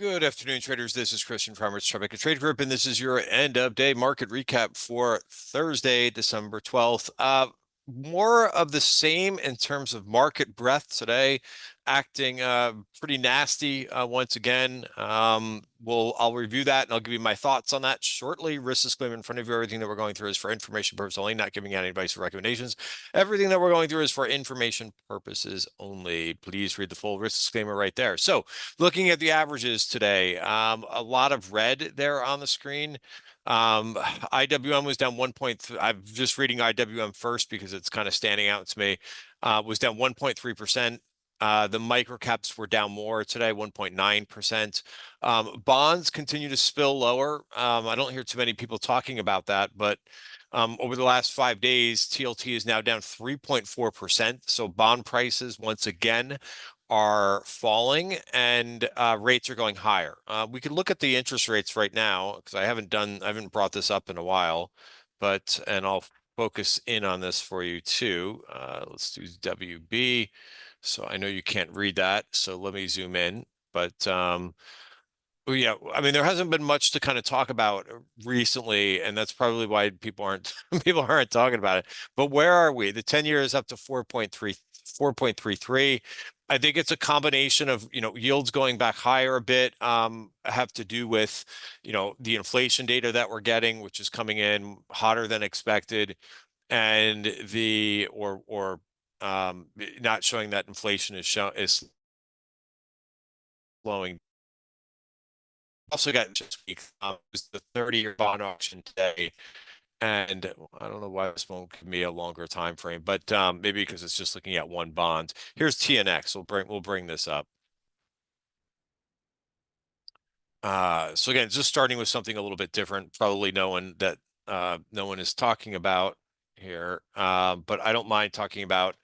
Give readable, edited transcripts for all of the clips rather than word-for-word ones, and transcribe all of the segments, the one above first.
Good afternoon, traders. This is Christian from Tribeca Trade Group, and this is your end of day market recap for Thursday, December 12th. More of the same in terms of market breadth today, acting pretty nasty once again. I'll review that and I'll give you my thoughts on that shortly. Risk disclaimer in front of you. Everything that we're going through is for information purposes only, not giving out any advice or recommendations. Everything that we're going through is for information purposes only. Please read the full risk disclaimer right there. So, looking at the averages today, a lot of red there on the screen. IWM was down 1.3. I'm just reading IWM first because it's kind of standing out to me. Was down 1.3%. The microcaps were down more today, 1.9%. Bonds continue to spill lower. I don't hear too many people talking about that, but over the last 5 days, TLT is now down 3.4%. So bond prices once again are falling and rates are going higher. We can look at the interest rates right now because I haven't brought this up in a while, and I'll focus in on this for you too. Let's do WB. So I know you can't read that, so let me zoom in. But yeah, I mean, there hasn't been much to kind of talk about recently, and that's probably why people aren't talking about it. But where are we? The 10-year is up to 4.33. I think it's a combination of, yields going back higher a bit, have to do with, the inflation data that we're getting, which is coming in hotter than expected, and not showing that inflation is slowing. Also got this week was the 30-year bond auction today, and I don't know why this won't give me a longer time frame, but maybe because it's just looking at one bond. Here's TNX. We'll bring this up. So again, just starting with something a little bit different. Probably no one is talking about here, but I don't mind talking about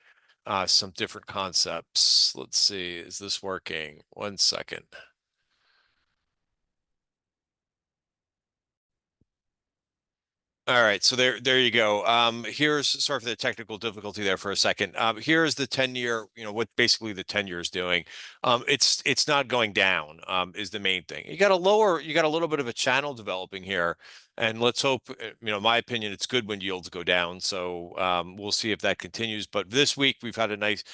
some different concepts. Let's see, is this working? 1 second. All right, so there you go. Sorry for the technical difficulty there for a second. Here's the 10-year, what basically the 10-year is doing. It's not going down, is the main thing. You got a little bit of a channel developing here, and let's hope, my opinion, it's good when yields go down. So we'll see if that continues. But this week I don't want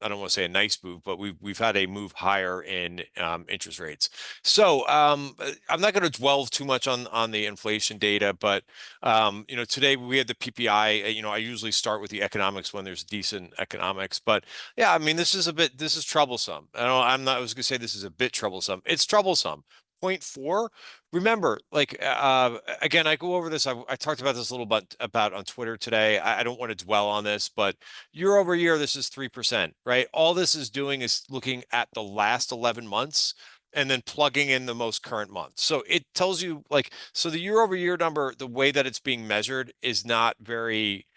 to say a nice move, but we've had a move higher in interest rates. So I'm not going to dwell too much on the inflation data, but today we had the PPI. I usually start with the economics when there's decent economics, but yeah, I mean, this is troublesome. I was gonna say this is a bit troublesome. It's troublesome. 0.4. Remember, again, I go over this. I talked about this a little bit about on Twitter today. I don't want to dwell on this, but year over year, this is 3%, right? All this is doing is looking at the last 11 months and then plugging in the most current month. So it tells you so the year over year number, the way that it's being measured is not very,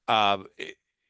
uh,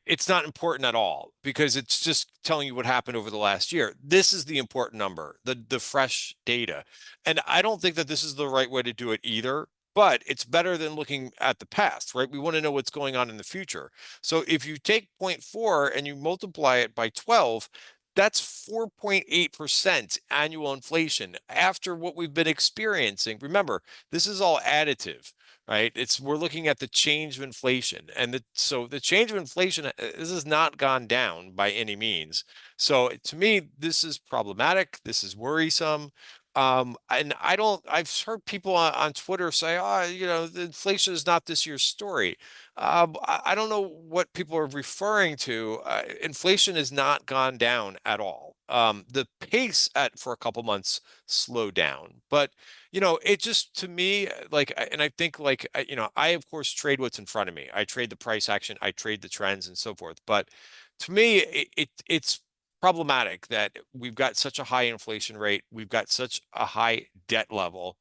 it's not important at all because it's just telling you what happened over the last year. This is the important number, the fresh data. And I don't think that this is the right way to do it either, but it's better than looking at the past, right? We want to know what's going on in the future. So if you take 0.4 and you multiply it by 12, that's 4.8% annual inflation after what we've been experiencing. Remember, this is all additive, right? We're looking at the change of inflation, and so the change of inflation, this has not gone down by any means. So to me, this is problematic. This is worrisome. And I've heard people on Twitter say, the inflation is not this year's story. I don't know what people are referring to. Inflation has not gone down at all. The pace for a couple months slowed down, but it just to me and I think I of course trade what's in front of me. I trade the price action, I trade the trends and so forth. But to me, it's problematic that we've got such a high inflation rate, we've got such a high debt level.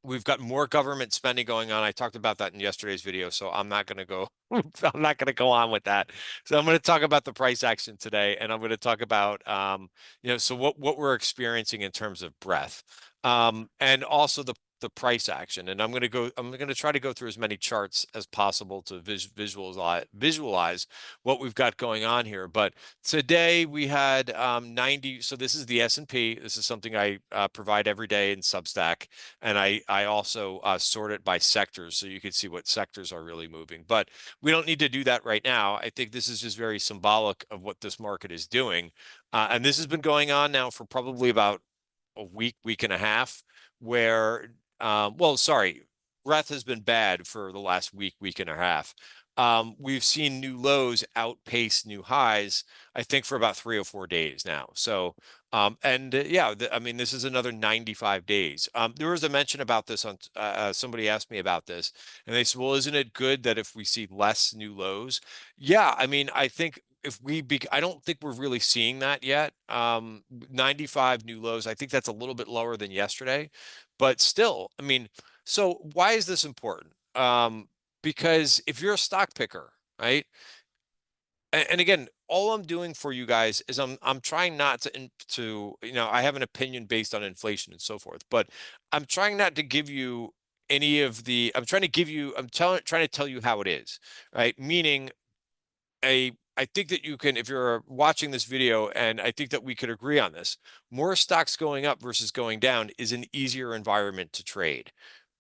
We've got more government spending going on. I talked about that in yesterday's video, so I'm not going to go. I'm not going to go on with that. So I'm going to talk about the price action today, and I'm going to talk about, so what we're experiencing in terms of breadth, and also the the price action. And I'm going to try to go through as many charts as possible to visualize what we've got going on here. But today we had 90. So this is the S&P. This is something I provide every day in Substack. And I also sort it by sectors so you can see what sectors are really moving. But we don't need to do that right now. I think this is just very symbolic of what this market is doing. And this has been going on now for probably about a week and a half, where, well, sorry, breath has been bad for the last week and a half. We've seen new lows outpace new highs, I think, for about 3 or 4 days now. So, and yeah, I mean, this is another 95 days. There was a mention about this on, somebody asked me about this, and they said, well, isn't it good that if we see less new lows? Yeah, I mean, I think if I don't think we're really seeing that yet. 95 new lows. I think that's a little bit lower than yesterday, but still, I mean, so why is this important? Because if you're a stock picker, right? And again, all I'm doing for you guys is I'm trying not to, I have an opinion based on inflation and so forth, but I'm trying not to give you any of the, I'm trying to give you, trying to tell you how it is, right? Meaning, I think that you can, if you're watching this video, and I think that we could agree on this, more stocks going up versus going down is an easier environment to trade,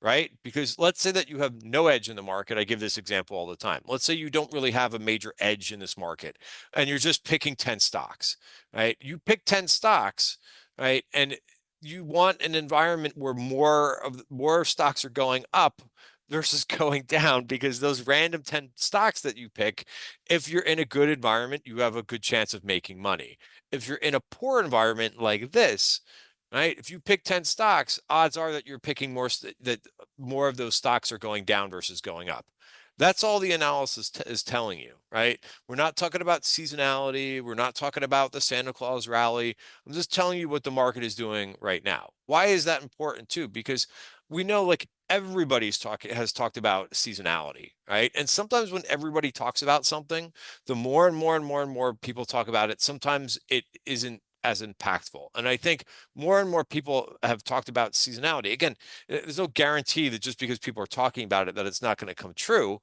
right? Because let's say that you have no edge in the market. I give this example all the time. Let's say you don't really have a major edge in this market and you're just picking 10 stocks, right? You pick 10 stocks, right? And you want an environment where more stocks are going up versus going down, because those random 10 stocks that you pick, if you're in a good environment, you have a good chance of making money. If you're in a poor environment like this, right? If you pick 10 stocks, odds are that you're picking that more of those stocks are going down versus going up. That's all the analysis is telling you, right? We're not talking about seasonality. We're not talking about the Santa Claus rally. I'm just telling you what the market is doing right now. Why is that important too? Because we know, like, has talked about seasonality, right? And sometimes when everybody talks about something, the more and more and more and more people talk about it, sometimes it isn't as impactful. And I think more and more people have talked about seasonality. Again, there's no guarantee that just because people are talking about it that it's not going to come true.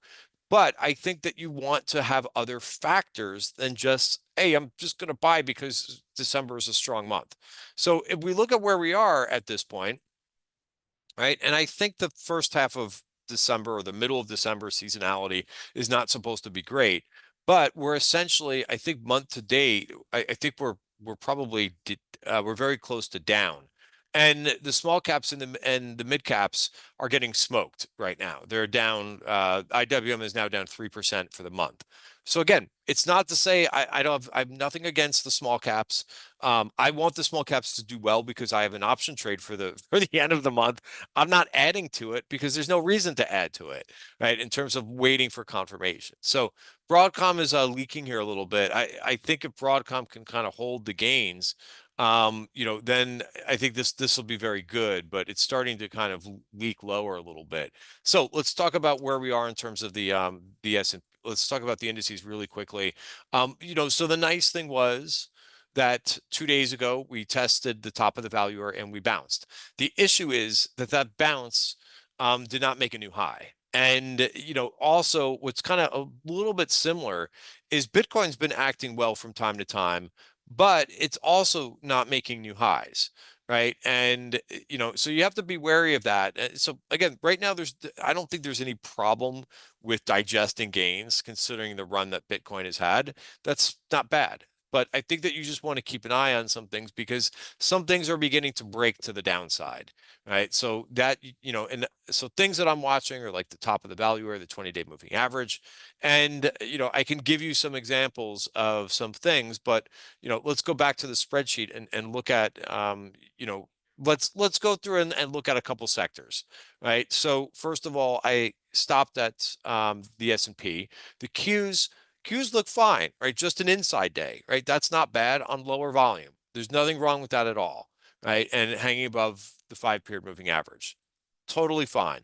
But I think that you want to have other factors than just, hey, I'm just going to buy because December is a strong month. So if we look at where we are at this point, right? And I think the first half of December, or the middle of December, seasonality is not supposed to be great, but we're essentially, I think, month to date, I think we're probably we're very close to down. And the small caps and the mid caps are getting smoked right now. They're down. IWM is now down 3% for the month. So again, it's not to say I have nothing against the small caps. I want the small caps to do well because I have an option trade for the for the end of the month. I'm not adding to it because there's no reason to add to it, right? In terms of waiting for confirmation. So Broadcom is leaking here a little bit. I think if Broadcom can kind of hold the gains, then I think this will be very good. But it's starting to kind of leak lower a little bit. So let's talk about where we are in terms of the S&P. Let's talk about the indices really quickly. So the nice thing was that 2 days ago we tested the top of the value and we bounced. The issue is that bounce did not make a new high. And also what's kind of a little bit similar is Bitcoin's been acting well from time to time, but it's also not making new highs, right? And so you have to be wary of that. So again, right now I don't think there's any problem with digesting gains considering the run that Bitcoin has had. That's not bad. But I think that you just want to keep an eye on some things because some things are beginning to break to the downside, right? So that, and so things that I'm watching are like the top of the value or the 20-day moving average. And, I can give you some examples of some things, but, let's go back to the spreadsheet and look at, let's go through and look at a couple sectors, right? So first of all, I stopped at the S&P. The Qs look fine, right? Just an inside day, right? That's not bad on lower volume. There's nothing wrong with that at all, right? And hanging above the 5-period moving average, totally fine.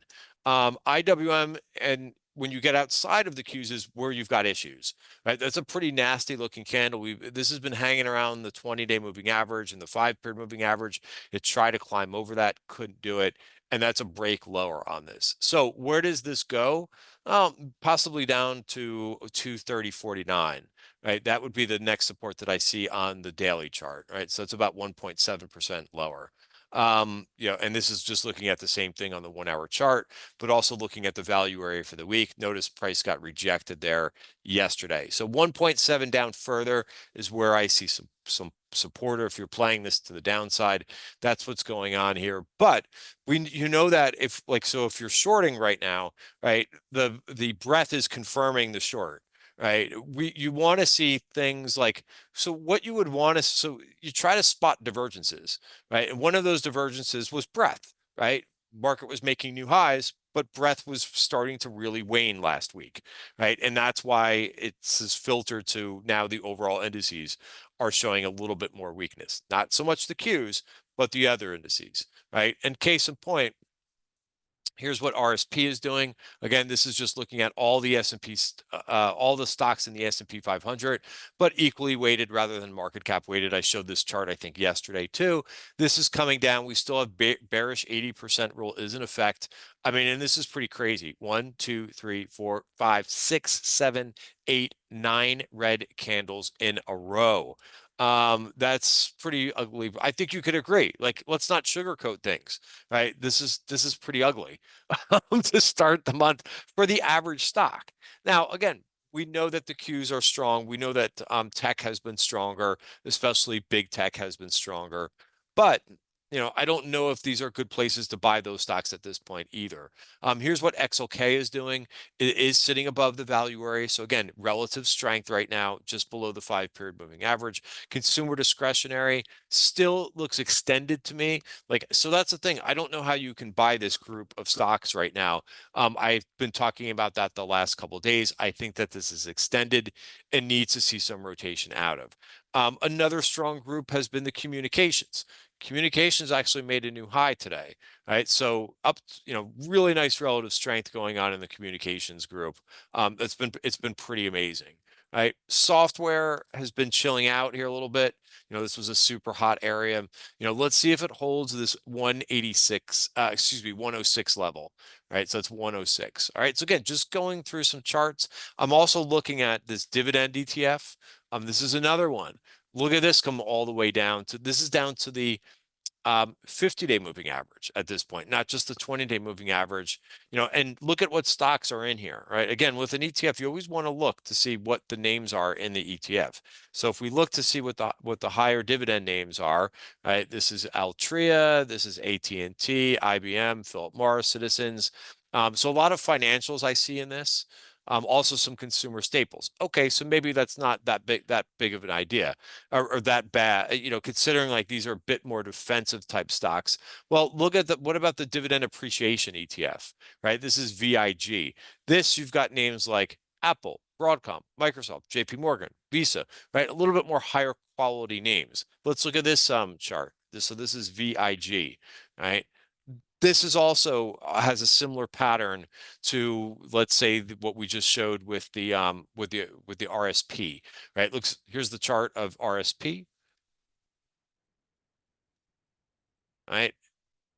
IWM, and when you get outside of the Qs is where you've got issues, right? That's a pretty nasty looking candle. This has been hanging around the 20-day moving average and the 5-period moving average. It tried to climb over that, couldn't do it. And that's a break lower on this. So where does this go? Possibly down to 230.49, right? That would be the next support that I see on the daily chart, right? So it's about 1.7% lower. And this is just looking at the same thing on the 1-hour chart, but also looking at the value area for the week. Notice price got rejected there yesterday. So 1.7 down further is where I see some support. If you're playing this to the downside, that's what's going on here. But you know that if if you're shorting right now, right, the breadth is confirming the short. Right. You want to see things like, so what you would want to, so you try to spot divergences, right? And one of those divergences was breadth, right? Market was making new highs, but breadth was starting to really wane last week, right? And that's why it's filtered to now the overall indices are showing a little bit more weakness. Not so much the Qs, but the other indices, right? And case in point, here's what RSP is doing. Again, this is just looking at all the S&P, all the stocks in the S&P 500, but equally weighted rather than market cap weighted. I showed this chart, I think, yesterday too. This is coming down. We still have bearish 80% rule is in effect. I mean, and this is pretty crazy. 1, 2, 3, 4, 5, 6, 7, 8, 9 red candles in a row. That's pretty ugly. I think you could agree. Like, let's not sugarcoat things, right? This is pretty ugly to start the month for the average stock. Now, again, we know that the Qs are strong. We know that tech has been stronger, especially big tech has been stronger. But I don't know if these are good places to buy those stocks at this point either. Here's what XLK is doing. It is sitting above the value area. So again, relative strength right now, just below the 5-period moving average. Consumer discretionary still looks extended to me. So that's the thing. I don't know how you can buy this group of stocks right now. I've been talking about that the last couple of days. I think that this is extended and needs to see some rotation out of. Another strong group has been the communications. Communications actually made a new high today, right? So up, really nice relative strength going on in the communications group. It's been pretty amazing, right? Software has been chilling out here a little bit. This was a super hot area. Let's see if it holds this 186, 106 level, right? So it's 106. All right. So again, just going through some charts. I'm also looking at this dividend ETF. This is another one. Look at this come all the way down to, this is down to the 50-day moving average at this point, not just the 20-day moving average, and look at what stocks are in here, right? Again, with an ETF, you always want to look to see what the names are in the ETF. So if we look to see what the higher dividend names are, right? This is Altria, this is AT&T, IBM, Philip Morris, Citizens. So a lot of financials I see in this. Also some consumer staples. Okay, so maybe that's not that big of an idea or that bad, considering like these are a bit more defensive type stocks. Well, look at what about the dividend appreciation ETF, right? This is VIG. This you've got names like Apple, Broadcom, Microsoft, JP Morgan, Visa, right? A little bit more higher quality names. Let's look at this chart. So this is VIG, right? This is also has a similar pattern to, let's say, what we just showed with the RSP, right? Here's the chart of RSP, right?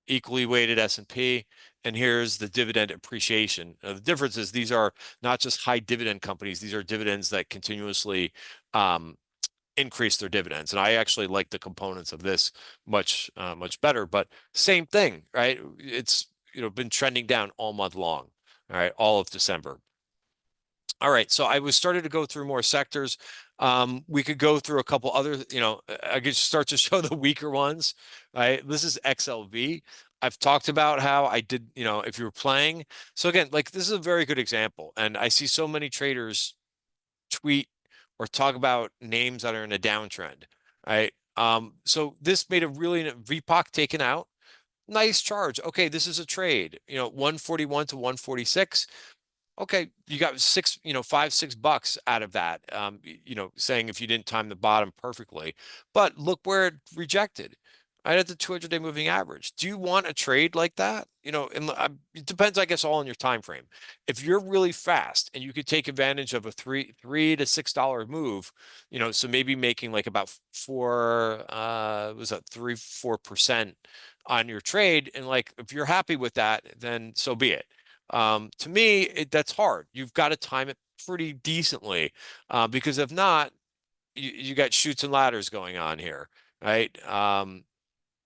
Equally weighted S&P, and here's the dividend appreciation. The difference is these are not just high dividend companies; these are dividends that continuously increase their dividends. And I actually like the components of this much better. But same thing, right? It's been trending down all month long. All right, all of December. All right, so I was starting to go through more sectors. We could go through a couple other, I could start to show the weaker ones. Right, this is XLV. I've talked about how I did, if you were playing. So again, like this is a very good example, and I see so many traders tweet or talk about names that are in a downtrend, right? So this made a really VPOC taken out. Nice charge. Okay, this is a trade. 141 to 146. Okay, you got $6, $5, $6 out of that. Saying if you didn't time the bottom perfectly, but look where it rejected. right at the 200-day moving average. Do you want a trade like that? And it depends, I guess, all on your time frame. If you're really fast and you could take advantage of a three to $6 move, so maybe making like about was that 4% on your trade, and like if you're happy with that, then so be it. To me, that's hard. You've got to time it pretty decently, because if not, you got shoots and ladders going on here, right?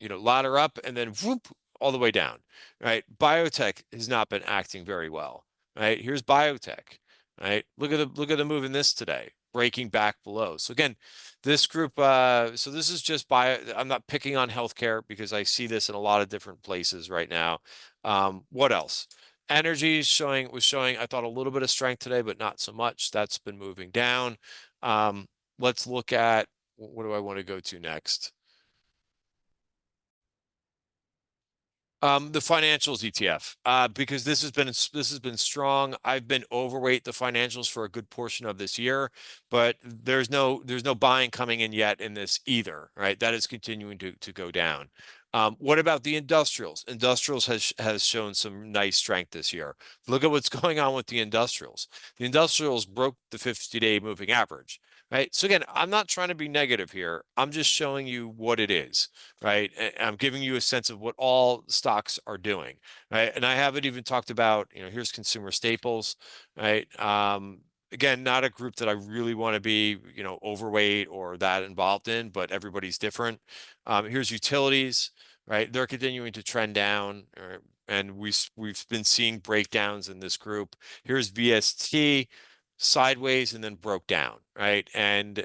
Ladder up and then whoop all the way down, right? Biotech has not been acting very well, right? Here's biotech, right? Look at the move in this today, breaking back below. So again, this group, so this is just I'm not picking on healthcare because I see this in a lot of different places right now. What else? Energy was showing, I thought, a little bit of strength today, but not so much. That's been moving down. Let's look at, what do I want to go to next? The financials ETF, because this has been strong. I've been overweight the financials for a good portion of this year, but there's no buying coming in yet in this either, right? That is continuing to go down. What about the industrials? Industrials has shown some nice strength this year. Look at what's going on with the industrials. The industrials broke the 50-day moving average, right? So again, I'm not trying to be negative here. I'm just showing you what it is, right? I'm giving you a sense of what all stocks are doing, right? And I haven't even talked about, here's consumer staples, right? Again, not a group that I really want to be, overweight or that involved in, but everybody's different. Here's utilities, right? They're continuing to trend down, and we've been seeing breakdowns in this group. Here's VST, sideways and then broke down, right? And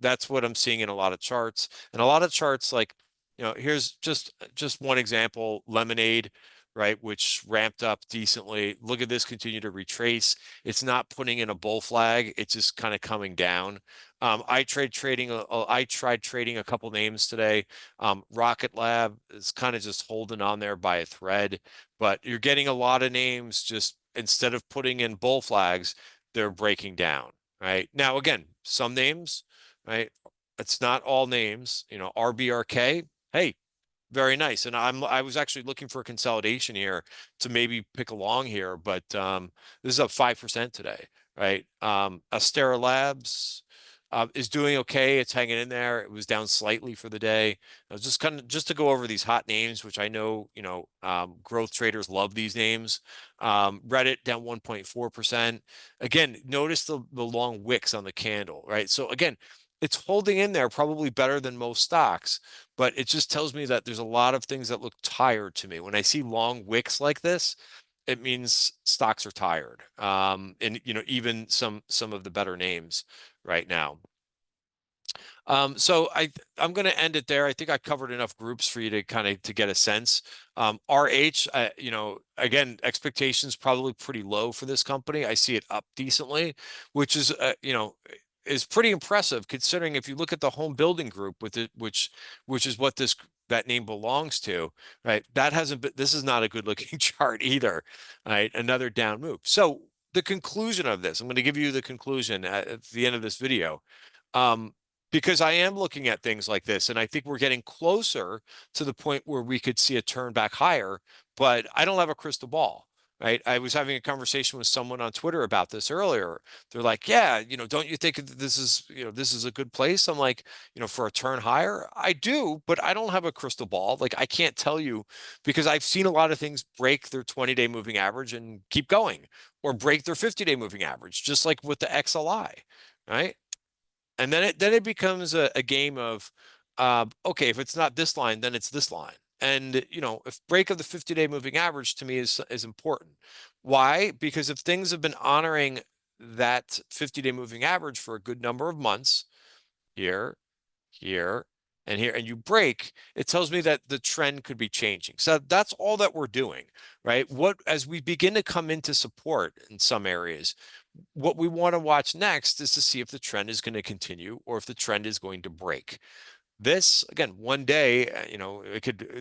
that's what I'm seeing in a lot of charts. And a lot of charts, like, here's just one example, lemonade, right, which ramped up decently. Look at this, continue to retrace. It's not putting in a bull flag. It's just kind of coming down. I tried trading a couple names today. Rocket Lab is kind of just holding on there by a thread, but you're getting a lot of names just instead of putting in bull flags, they're breaking down, right? Now, again, some names, right? It's not all names, RBRK. Hey, very nice. And I was actually looking for consolidation here to maybe pick along here, but this is up 5% today, right? Astera Labs is doing okay. It's hanging in there. It was down slightly for the day. I was just to go over these hot names, which I know, growth traders love these names. Reddit down 1.4%. Again, notice the long wicks on the candle, right? So again, it's holding in there probably better than most stocks, but it just tells me that there's a lot of things that look tired to me. When I see long wicks like this, it means stocks are tired. And even some of the better names right now. So I'm going to end it there. I think I covered enough groups for you to kind of to get a sense. RH, again, expectations probably pretty low for this company. I see it up decently, which is pretty impressive considering if you look at the home building group with it, which is what that name belongs to, right? That hasn't been, this is not a good looking chart either, right? Another down move. So the conclusion of this, I'm going to give you the conclusion at the end of this video. Um, because I am looking at things like this, and I think we're getting closer to the point where we could see a turn back higher, but I don't have a crystal ball, right? I was having a conversation with someone on Twitter about this earlier. They're like, yeah, don't you think that this is a good place? I'm like, for a turn higher, I do, but I don't have a crystal ball. Like, I can't tell you because I've seen a lot of things break their 20-day moving average and keep going, or break their 50-day moving average, just like with the XLI, right? And then it becomes a game of, okay, if it's not this line, then it's this line. And if break of the 50-day moving average to me is important. Why? Because if things have been honoring that 50-day moving average for a good number of months, here, here, and here, and you break, it tells me that the trend could be changing. So that's all that we're doing, right? As we begin to come into support in some areas, what we want to watch next is to see if the trend is going to continue or if the trend is going to break. This, again, one day,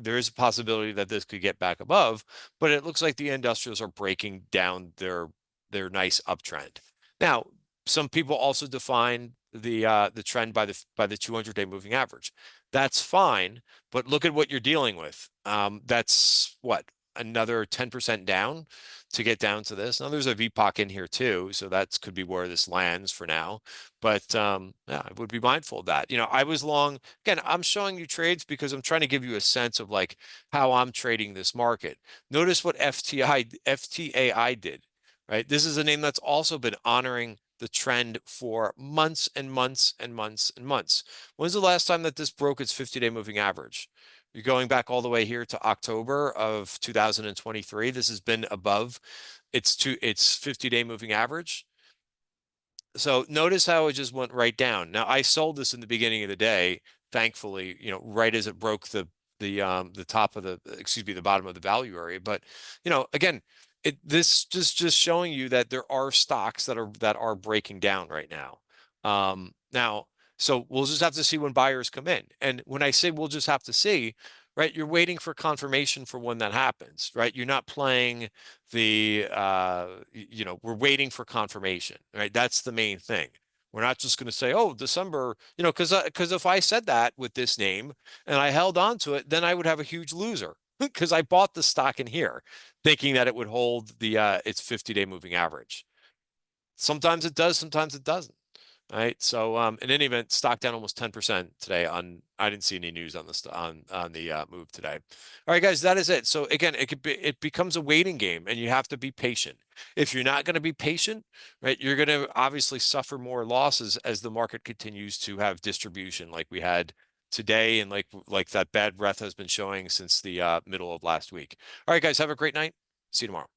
there is a possibility that this could get back above, but it looks like the industrials are breaking down their nice uptrend. Now, some people also define the trend by the 200-day moving average. That's fine, but look at what you're dealing with. That's what, another 10% down to get down to this. Now there's a VPOC in here too, so that could be where this lands for now. But yeah, I would be mindful of that. I was long, again, I'm showing you trades because I'm trying to give you a sense of like how I'm trading this market. Notice what FTAI did, right? This is a name that's also been honoring the trend for months and months and months and months. When's the last time that this broke its 50-day moving average? You're going back all the way here to October of 2023. This has been above its 50-day moving average. So notice how it just went right down. Now I sold this in the beginning of the day, thankfully, right as it broke the top of the bottom of the value area. But again, this just showing you that there are stocks that are breaking down right now. Now, so we'll just have to see when buyers come in. And when I say we'll just have to see, right, you're waiting for confirmation for when that happens, right? You're not playing we're waiting for confirmation, right? That's the main thing. We're not just going to say, oh, December, because if I said that with this name and I held on to it, then I would have a huge loser because I bought the stock in here thinking that it would hold its 50-day moving average. Sometimes it does, sometimes it doesn't. Right. So in any event, stock down almost 10% today on I didn't see any news on the move today. All right, guys, that is it. So again, it becomes a waiting game and you have to be patient. If you're not going to be patient, right, you're going to obviously suffer more losses as the market continues to have distribution like we had today and like that bad breath has been showing since the middle of last week. All right, guys, have a great night. See you tomorrow.